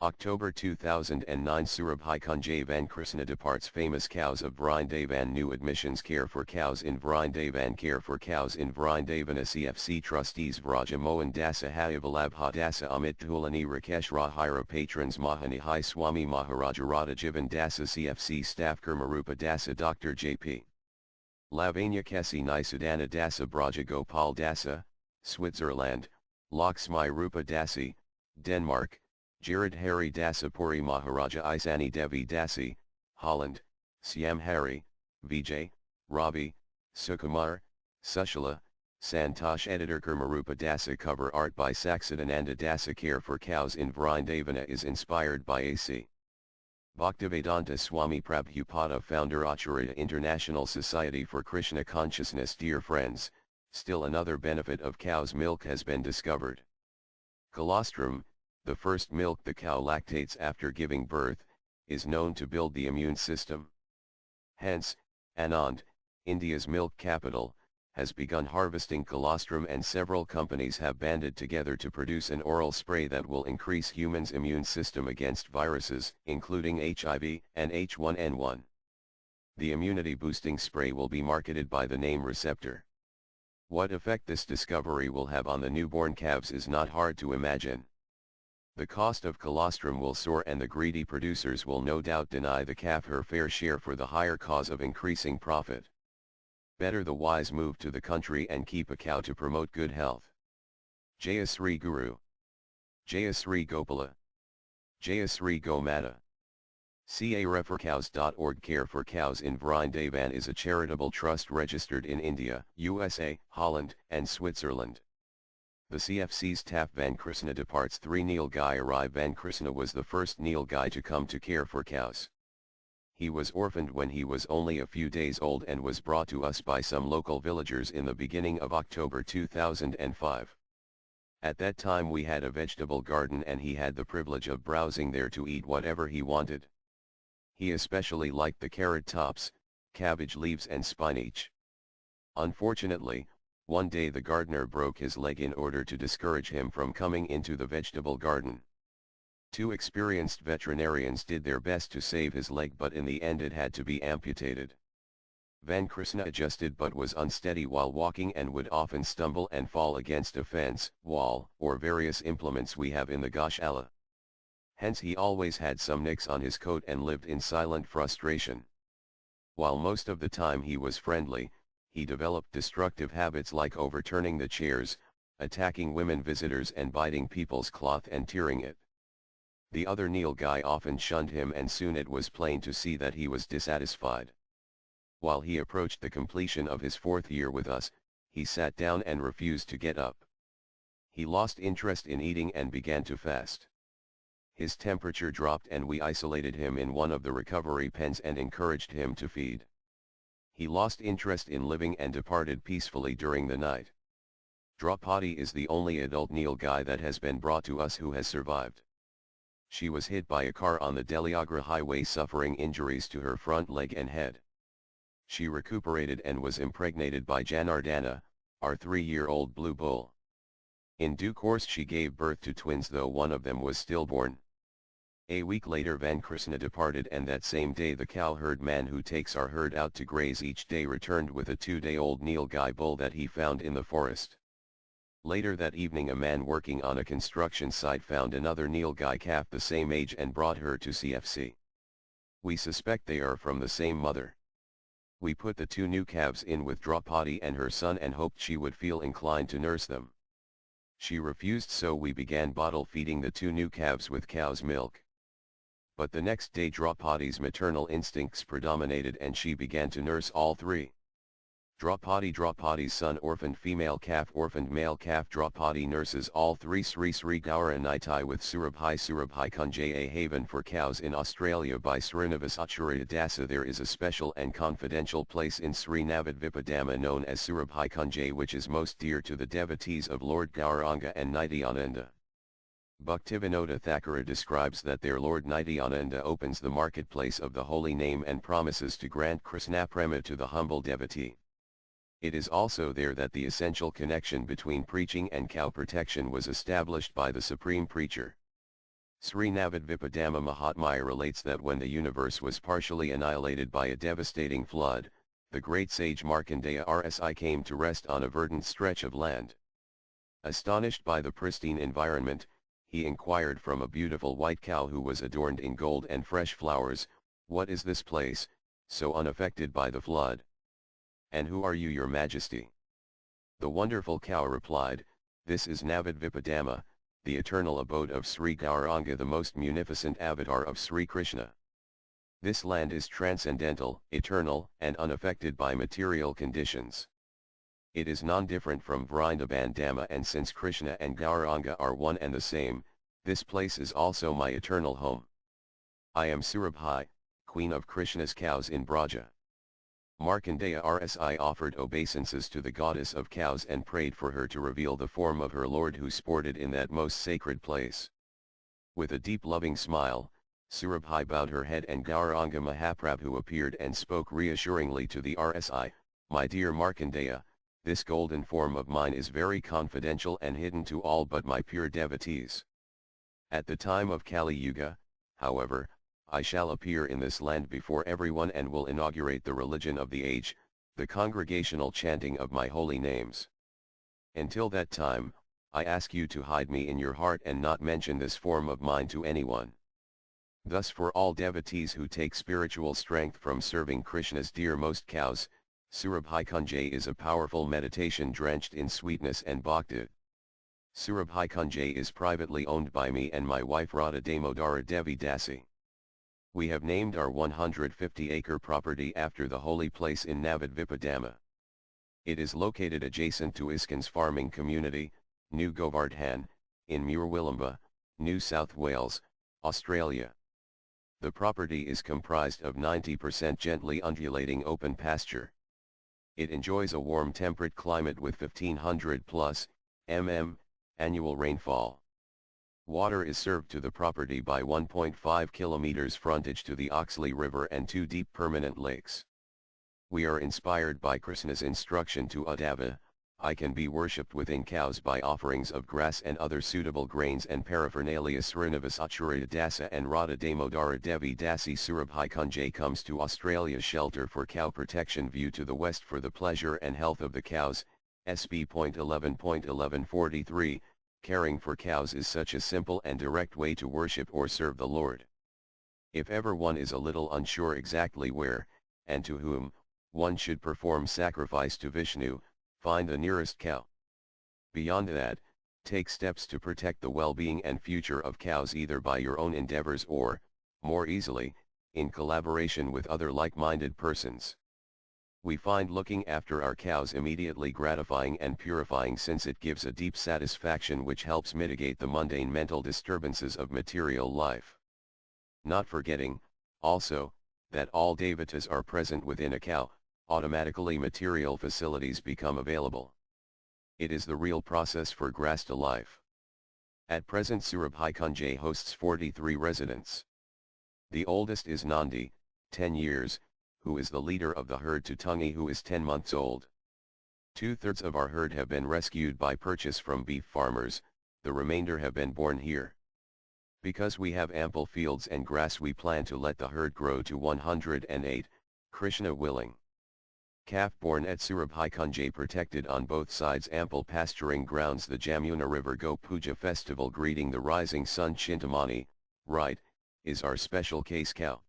October 2009 Surabhi Kunjay Van Krishna departs famous cows of Vrindavan new admissions care for cows in Vrindavan care for cows in Vrindavana CFC trustees Vraja Mohan Dasa Hayavalabha Dasa Amit Dhulani Rakesh Rahira patrons Mahanihai Swami Maharaja Radha Jivan Dasa CFC staff Kurmarupa Dasa Dr. J.P. Lavanya Kesi Nisudana Dasa Braja Gopal Dasa, Switzerland, Laxmi Rupa Dasi, Denmark, Jared Hari Dasa Puri Maharaja Isani Devi Dasi, Holland, Siam Hari, Vijay, Ravi, Sukumar, Sushila, Santosh editor Kurmarupa Dasa cover art by Saxidananda Dasa care for cows in Vrindavana is inspired by A.C. Bhaktivedanta Swami Prabhupada founder Acharya International Society for Krishna Consciousness. Dear friends, still another benefit of cow's milk has been discovered. Colostrum, the first milk the cow lactates after giving birth, is known to build the immune system. Hence, Anand, India's milk capital, has begun harvesting colostrum and several companies have banded together to produce an oral spray that will increase humans' immune system against viruses, including HIV and H1N1. The immunity-boosting spray will be marketed by the name Receptor. What effect this discovery will have on the newborn calves is not hard to imagine. The cost of colostrum will soar and the greedy producers will no doubt deny the calf her fair share for the higher cause of increasing profit. Better the wise move to the country and keep a cow to promote good health. Jayasri Guru. Jayasri Gopala. Jayasri Gomata. CAREFORCows.org Care for Cows in Vrindavan is a charitable trust registered in India, USA, Holland, and Switzerland. The CFC's Taf Van Krishna departs 3 Nilgai arrive. Van Krishna was the first Nilgai to come to care for cows. He was orphaned when he was only a few days old and was brought to us by some local villagers in the beginning of October 2005. At that time we had a vegetable garden and he had the privilege of browsing there to eat whatever he wanted. He especially liked the carrot tops, cabbage leaves and spinach. Unfortunately, one day the gardener broke his leg in order to discourage him from coming into the vegetable garden. 2 experienced veterinarians did their best to save his leg, but in the end it had to be amputated. Van Krishna adjusted but was unsteady while walking and would often stumble and fall against a fence, wall, or various implements we have in the Goshala. Hence he always had some nicks on his coat and lived in silent frustration. While most of the time he was friendly, he developed destructive habits like overturning the chairs, attacking women visitors and biting people's cloth and tearing it. The other Nilgai often shunned him and soon it was plain to see that he was dissatisfied. While he approached the completion of his 4th year with us, he sat down and refused to get up. He lost interest in eating and began to fast. His temperature dropped and we isolated him in one of the recovery pens and encouraged him to feed. He lost interest in living and departed peacefully during the night. Draupadi is the only adult Nilgai that has been brought to us who has survived. She was hit by a car on the Delhi-Agra highway suffering injuries to her front leg and head. She recuperated and was impregnated by Janardana, our 3-year-old blue bull. In due course she gave birth to twins, though one of them was stillborn. A week later Van Krishna departed, and that same day the cow herd man who takes our herd out to graze each day returned with a 2-day-old Nilgai bull that he found in the forest. Later that evening a man working on a construction site found another Nilgai calf the same age and brought her to CFC. We suspect they are from the same mother. We put the 2 new calves in with Draupadi and her son and hoped she would feel inclined to nurse them. She refused, so we began bottle feeding the 2 new calves with cow's milk. But the next day Draupadi's instincts predominated and she began to nurse all 3. Draupadi's son orphaned female calf, orphaned male calf. Draupadi nurses all 3. Sri Sri Gaura Nitai with Surabhi Kunjay, a haven for cows in Australia by Srinivas Acharya Dasa. There is a special and confidential place in Sri Navadvipadama known as Surabhi Kunjay, which is most dear to the devotees of Lord Gauranga and Nityananda. Bhaktivinoda Thakura describes that their Lord Nityananda opens the marketplace of the holy name and promises to grant Krishnaprema to the humble devotee. It is also there that the essential connection between preaching and cow protection was established by the supreme preacher. Sri Navadvipadama Mahatmya relates that when the universe was partially annihilated by a devastating flood, the great sage Markandeya Rsi came to rest on a verdant stretch of land. Astonished by the pristine environment, he inquired from a beautiful white cow who was adorned in gold and fresh flowers, "What is this place, so unaffected by the flood? And who are you, your majesty?" The wonderful cow replied, "This is Navadvipadama, the eternal abode of Sri Gauranga, the most munificent avatar of Sri Krishna. This land is transcendental, eternal, and unaffected by material conditions. It is non-different from Vrindavan Dhamma, and since Krishna and Gauranga are one and the same, this place is also my eternal home. I am Surabhi, queen of Krishna's cows in Braja." Markandeya Rsi offered obeisances to the goddess of cows and prayed for her to reveal the form of her lord who sported in that most sacred place. With a deep loving smile, Surabhi bowed her head, and Gauranga Mahaprabhu appeared and spoke reassuringly to the Rsi, "My dear Markandeya, this golden form of mine is very confidential and hidden to all but my pure devotees. At the time of Kali Yuga, however, I shall appear in this land before everyone and will inaugurate the religion of the age, the congregational chanting of my holy names. Until that time, I ask you to hide me in your heart and not mention this form of mine to anyone." Thus, for all devotees who take spiritual strength from serving Krishna's dearmost cows, Surabhi Kunj is a powerful meditation drenched in sweetness and bhakti. Surabhi Kunj is privately owned by me and my wife Radha Damodara Devi Dasi. We have named our 150-acre property after the holy place in Navadvipadama. It is located adjacent to ISKCON's farming community, New Govardhan, in Murwillumbah, New South Wales, Australia. The property is comprised of 90% gently undulating open pasture. It enjoys a warm temperate climate with 1500 plus mm annual rainfall. Water is served to the property by 1.5 kilometers frontage to the Oxley River and 2 deep permanent lakes. We are inspired by Krishna's instruction to Uddhava, "I can be worshipped within cows by offerings of grass and other suitable grains and paraphernalia." Srinivas Acharya Dasa and Radha Damodara Devi Dasi. Surabhi Kunj comes to Australia shelter for cow protection, view to the west for the pleasure and health of the cows. SB.11.1143, caring for cows is such a simple and direct way to worship or serve the Lord. If ever one is a little unsure exactly where, and to whom, one should perform sacrifice to Vishnu, find the nearest cow. Beyond that, take steps to protect the well-being and future of cows either by your own endeavors or, more easily, in collaboration with other like-minded persons. We find looking after our cows immediately gratifying and purifying, since it gives a deep satisfaction which helps mitigate the mundane mental disturbances of material life. Not forgetting, also, that all devatas are present within a cow, automatically material facilities become available. It is the real process for Grasta life. At present Surabhi Kunj hosts 43 residents. The oldest is Nandi, 10 years, who is the leader of the herd, to Tungi, who is 10 months old. 2/3 of our herd have been rescued by purchase from beef farmers, the remainder have been born here. Because we have ample fields and grass, we plan to let the herd grow to 108, Krishna willing. Calf born at Surabhi Kunj protected on both sides ample pasturing grounds. The Jamuna River Go Puja festival greeting the rising sun. Chintamani, right, is our special case cow.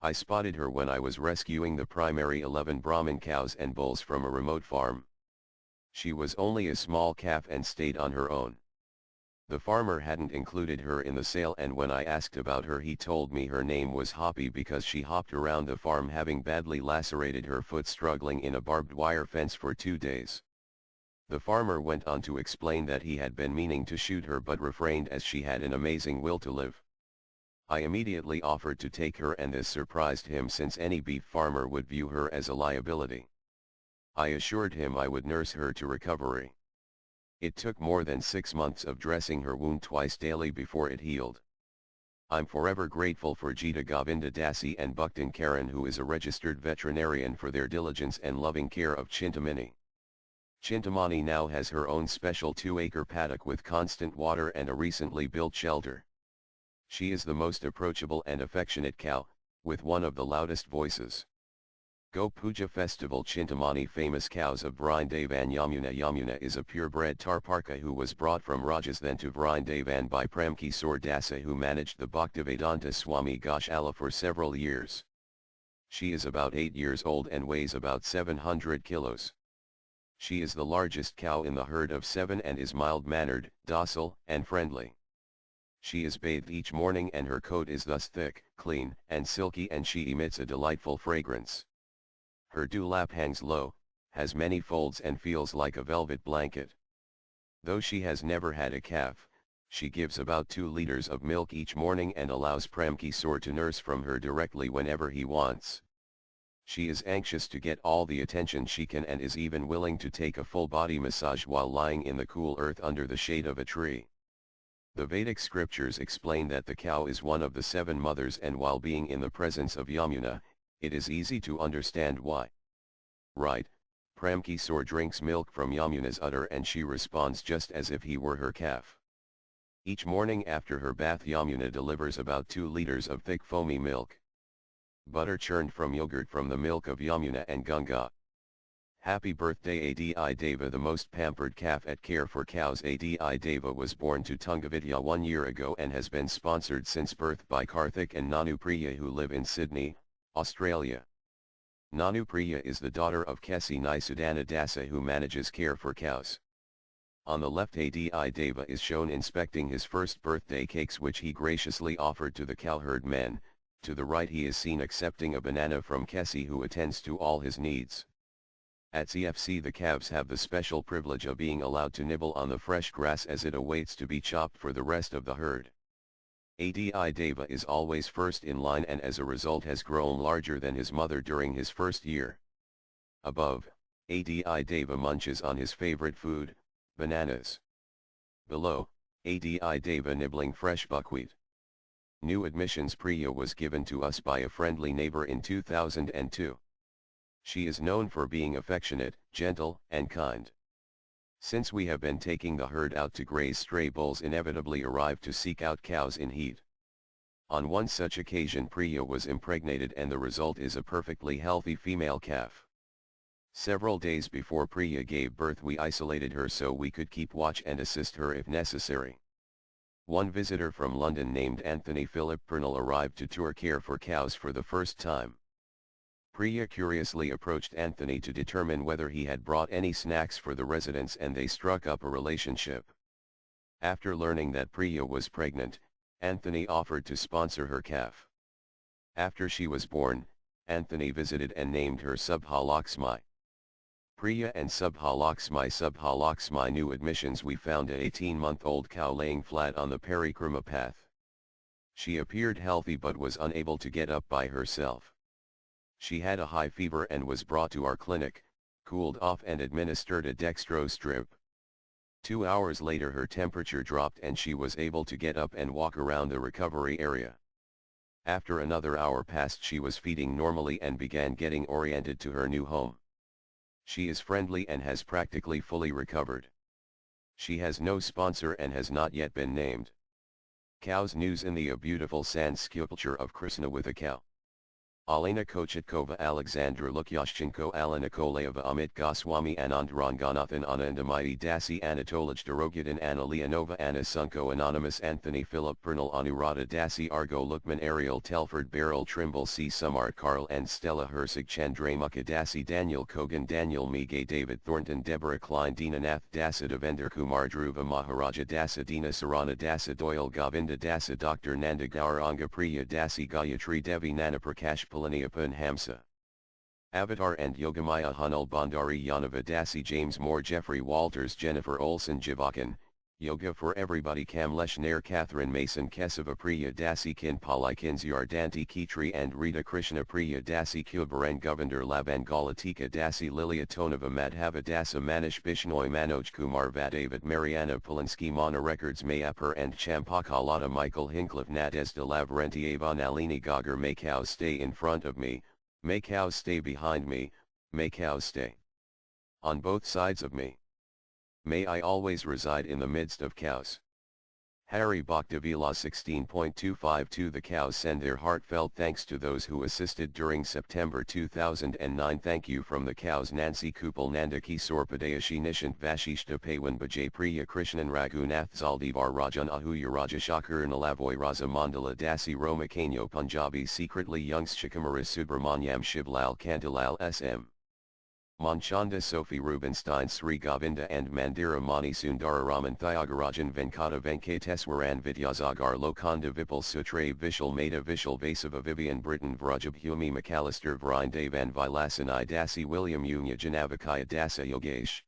I spotted her when I was rescuing the primary 11 Brahmin cows and bulls from a remote farm. She was only a small calf and stayed on her own. The farmer hadn't included her in the sale, and when I asked about her he told me her name was Hoppy because she hopped around the farm having badly lacerated her foot struggling in a barbed wire fence for 2 days. The farmer went on to explain that he had been meaning to shoot her but refrained as she had an amazing will to live. I immediately offered to take her, and this surprised him since any beef farmer would view her as a liability. I assured him I would nurse her to recovery. It took more than 6 months of dressing her wound twice daily before it healed. I'm forever grateful for Gita Govinda Dasi and Bhaktan Karan, who is a registered veterinarian, for their diligence and loving care of Chintamani. Chintamani now has her own special 2-acre paddock with constant water and a recently built shelter. She is the most approachable and affectionate cow, with one of the loudest voices. Go Puja Festival Chintamani. Famous cows of Vrindavan. Yamuna. Yamuna is a purebred Tarparka who was brought from Rajasthan to Vrindavan by Premkisore Dasa, who managed the Bhaktivedanta Swami Goshala for several years. She is about 8 years old and weighs about 700 kilos. She is the largest cow in the herd of 7 and is mild-mannered, docile, and friendly. She is bathed each morning and her coat is thus thick, clean, and silky, and she emits a delightful fragrance. Her dewlap hangs low, has many folds and feels like a velvet blanket. Though she has never had a calf, she gives about 2 liters of milk each morning and allows Premkisore to nurse from her directly whenever he wants. She is anxious to get all the attention she can and is even willing to take a full body massage while lying in the cool earth under the shade of a tree. The Vedic scriptures explain that the cow is one of the 7 mothers, and while being in the presence of Yamuna, it is easy to understand why. Right, Premkisore drinks milk from Yamuna's udder and she responds just as if he were her calf. Each morning after her bath, Yamuna delivers about 2 liters of thick foamy milk. Butter churned from yogurt from the milk of Yamuna and Ganga. Happy birthday Adi Deva. The most pampered calf at Care for Cows. Adi Deva was born to Tungavidya 1 year ago and has been sponsored since birth by Karthik and Nanupriya, who live in Sydney, Australia. Nanupriya is the daughter of Kessi Nisudana Dasa, who manages Care for Cows. On the left, Adi Deva is shown inspecting his first birthday cakes, which he graciously offered to the cowherd men. To the right he is seen accepting a banana from Kessi, who attends to all his needs. At CFC, the calves have the special privilege of being allowed to nibble on the fresh grass as it awaits to be chopped for the rest of the herd. Adi Deva is always first in line and as a result has grown larger than his mother during his first year. Above, Adi Deva munches on his favorite food, bananas. Below, Adi Deva nibbling fresh buckwheat. New admissions. Priya was given to us by a friendly neighbor in 2002. She is known for being affectionate, gentle, and kind. Since we have been taking the herd out to graze, stray bulls inevitably arrive to seek out cows in heat. On one such occasion, Priya was impregnated and the result is a perfectly healthy female calf. Several days before Priya gave birth, we isolated her so we could keep watch and assist her if necessary. One visitor from London named Anthony Philip Pernell arrived to tour Care for Cows for the first time. Priya curiously approached Anthony to determine whether he had brought any snacks for the residents, and they struck up a relationship. After learning that Priya was pregnant, Anthony offered to sponsor her calf. After she was born, Anthony visited and named her Subha Lakshmi. Priya and Subha Lakshmi. Subha Lakshmi. New admissions. We found an 18-month-old cow laying flat on the parikrama path. She appeared healthy but was unable to get up by herself. She had a high fever and was brought to our clinic, cooled off and administered a dextrose drip. 2 hours later her temperature dropped and she was able to get up and walk around the recovery area. After another hour passed, she was feeding normally and began getting oriented to her new home. She is friendly and has practically fully recovered. She has no sponsor and has not yet been named. Cows news. In the beautiful sand sculpture of Krishna with a cow. Alena Kochetkova, Alexandra Lukyashchenko, Alla Nikolaeva, Amit Goswami, Anand Ranganathan, Anandamayi Dasi, Anatolij Dorogadin, Anna Leonova, Anna Sunko, Anonymous, Anthony Philip Pernell, Anuradha Dasi, Argo Lukman, Ariel Telford, Beryl Trimble, C. Sumart, Carl and Stella Hersig, Chandramukha Dasi, Daniel Kogan, Daniel Mige, David Thornton, Deborah Klein, Dinanath Dasa, Devender Kumar, Dhruva Maharaja Dasa, Dina Sarana Dasa, Doyle Govinda Dasa, Dr. Nanda Gauranga, Priya Dasi, Gayatri Devi, Nana Prakash, Palaniappan, Hamsa Avatar and Yogamaya, Hunal Bandari, Yanava Dasi, James Moore, Jeffrey Walters, Jennifer Olson, Jivakan, Yoga for Everybody, Kamlesh Nair, Catherine Mason, Kesava, Priya Dasi, Kin Palai, Kinzyar Danti Kitri and Rita Krishna, Priya Dasi, Kubaran Govinder, Laban Galatika Dasi, Lilia Tonava, Madhava Dasa, Manish Bishnoi, Manoj Kumar, Vadavid, Mariana Polinsky, Mana Records, Mayapur and Champakalata, Michael Hincliffe, Nadez de Lavrentieva, Nalini Gagar. May cows stay in front of me, may cows stay behind me, may cows stay on both sides of me. May I always reside in the midst of cows. Hari Bhaktavila 16.252 The cows send their heartfelt thanks to those who assisted during September 2009. Thank you from the cows Nancy Kupal Nandaki Sorpadayashi Nishant Vashishta Pawan Bajay Priya Krishnan Raghunath Zaldivar Rajan Ahuya Rajashakar Nalavoy Raza Mandala Dasi Roma Kanyo Punjabi Secretly Youngs Chikamara Subramanyam Shiblal Kantilal SM. Manchanda Sophie Rubinstein Sri Govinda and Mandira Mani Sundararaman Thyagarajan Venkata Venkateswaran Vidyasagar Lokanda Vipul Sutre Vishal Meda Vishal Vasava Vivian Britain Vrajab Humi McAllister Vrind Devan Vilasanai Dasi William Unya Janavakaya Dasa Yogesh